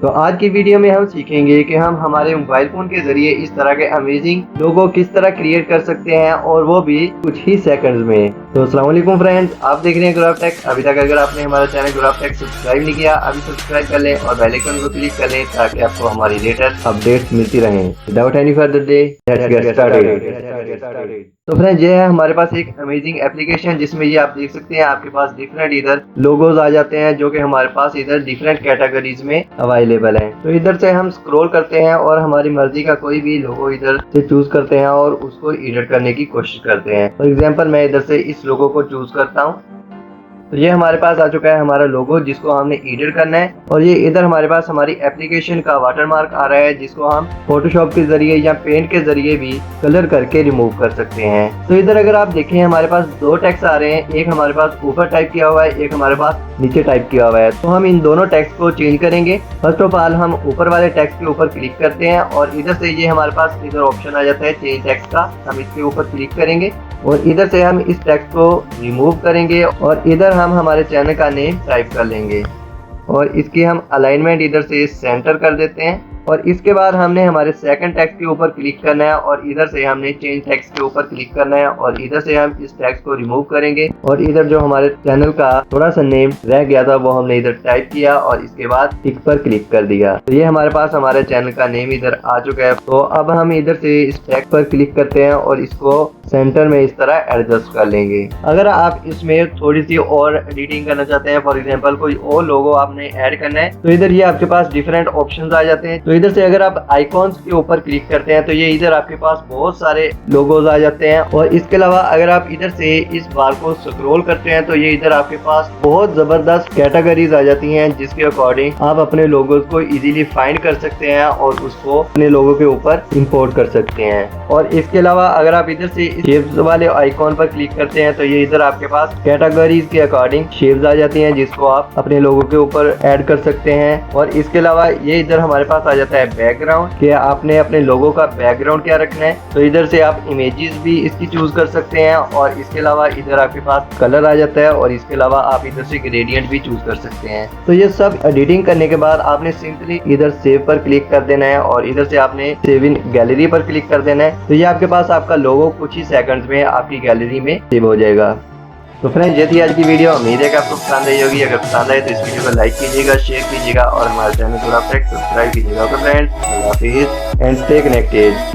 तो आज की वीडियो में हम सीखेंगे कि हम हमारे मोबाइल फोन के जरिए इस तरह के अमेजिंग लोगो किस तरह क्रिएट कर सकते हैं और वो भी कुछ ही सेकंड्स में। तो अस्सलाम वालेकुम फ्रेंड्स, आप देख रहे हैं गुलाब टेक। अभी तक अगर आपने हमारा चैनल गुलाब टेक सब्सक्राइब नहीं किया, अभी सब्सक्राइब कर लें और बेल आइकन को क्लिक कर लें ताकि आपको हमारी लेटेस्ट अपडेट्स मिलती रहें। Without any further day, let's get started. तो फ्रेंड्स, ये है हमारे पास एक अमेजिंग एप्लीकेशन जिसमें ये आप देख सकते हैं आपके पास डिफरेंट इधर लोगोज आ जाते हैं जो कि हमारे पास इधर डिफरेंट कैटेगरीज में अवेलेबल हैं। तो इधर से हम स्क्रॉल करते हैं और हमारी मर्जी का कोई भी लोगो इधर से चूज करते हैं और उसको एडिट करने की कोशिश करते हैं। फॉर एग्जांपल मैं इधर से इस लोगो को चूज करता हूँ। तो ये हमारे पास आ चुका है हमारा लोगो जिसको हमने एडिट करना है। और ये इधर हमारे पास हमारी एप्लीकेशन का वाटरमार्क आ रहा है जिसको हम फोटोशॉप के जरिए या पेंट के जरिए भी कलर करके रिमूव कर सकते हैं। तो इधर अगर आप देखें हमारे पास दो टेक्स्ट आ रहे हैं, एक हमारे पास ऊपर टाइप किया हुआ है, एक हमारे पास नीचे टाइप किया हुआ है। तो हम इन दोनों टेक्स्ट को चेंज करेंगे। फर्स्ट ऑफ ऑल हम ऊपर वाले टेक्स्ट के ऊपर क्लिक करते हैं और इधर से ये हमारे पास इधर ऑप्शन आ जाता है चेंज टेक्स्ट का। हम इसके ऊपर क्लिक करेंगे और इधर से हम इस टेक्स्ट को रिमूव करेंगे और इधर हम हमारे चैनल का नेम टाइप कर लेंगे और इसकी हम अलाइनमेंट इधर से सेंटर कर देते हैं। और इसके बाद हमने हमारे सेकंड टेक्स्ट के ऊपर क्लिक करना है और इधर से हमने चेंज टेक्स्ट के ऊपर क्लिक करना है और इधर से हम इस टेक्स्ट को रिमूव करेंगे और इधर जो हमारे चैनल का थोड़ा सा नेम रह गया था वो हमने इधर टाइप किया और इसके बाद टिक पर क्लिक कर दिया। तो ये हमारे पास हमारे चैनल का नेम इधर आ चुका है। तो अब हम इधर से इस टेक्स्ट पर क्लिक करते हैं और इसको सेंटर में इस तरह एडजस्ट कर लेंगे। अगर आप इसमें थोड़ी सी और एडिटिंग करना चाहते हैं, फॉर एग्जांपल कोई और लोगो आपने ऐड करना है, तो इधर ये आपके पास डिफरेंट ऑप्शंस आ जाते हैं। तो इधर से अगर आप आइकॉन्स के ऊपर क्लिक करते हैं तो ये इधर आपके पास बहुत सारे लोगोज आ जाते हैं। और इसके अलावा अगर आप इधर से इस बार को स्क्रॉल करते हैं तो ये इधर आपके पास बहुत जबरदस्त कैटेगरीज आ जाती हैं जिसके अकॉर्डिंग आप अपने लोगोज को इजीली फाइंड कर सकते हैं और उसको अपने लोगो के ऊपर इंपोर्ट कर सकते हैं। और इसके अलावा अगर आप इधर से शेप्स वाले आइकॉन पर क्लिक करते हैं तो ये इधर आपके पास कैटेगरीज के अकॉर्डिंग शेप्स आ जाती हैं जिसको आप अपने लोगो के ऊपर ऐड कर सकते हैं। और इसके अलावा ये इधर हमारे पास आ जाता है बैकग्राउंड, कि आपने अपने लोगो का बैकग्राउंड क्या रखना है। तो इधर से आप इमेजेस भी इसकी चूज कर सकते हैं और इसके अलावा इधर आपके पास कलर आ जाता है और इसके अलावा आप इधर से ग्रेडियंट भी चूज कर सकते हैं। तो ये सब एडिटिंग करने के बाद आपने सिंपली इधर सेव पर क्लिक कर देना है और इधर से आपने सेव इन गैलरी पर क्लिक कर देना है। तो ये आपके पास आपका लोगो कुछ ही सेकंड्स में आपकी गैलरी में सेव हो जाएगा। तो फ्रेंड्स, ये थी आज की वीडियो। उम्मीद है कि आपको पसंद आई होगी। अगर पसंद आए तो इस वीडियो को लाइक कीजिएगा, शेयर कीजिएगा और हमारे चैनल को सब्सक्राइब कीजिएगा। ओके फ्रेंड्स, अल्लाह हाफिज़ एंड स्टे कनेक्टेड।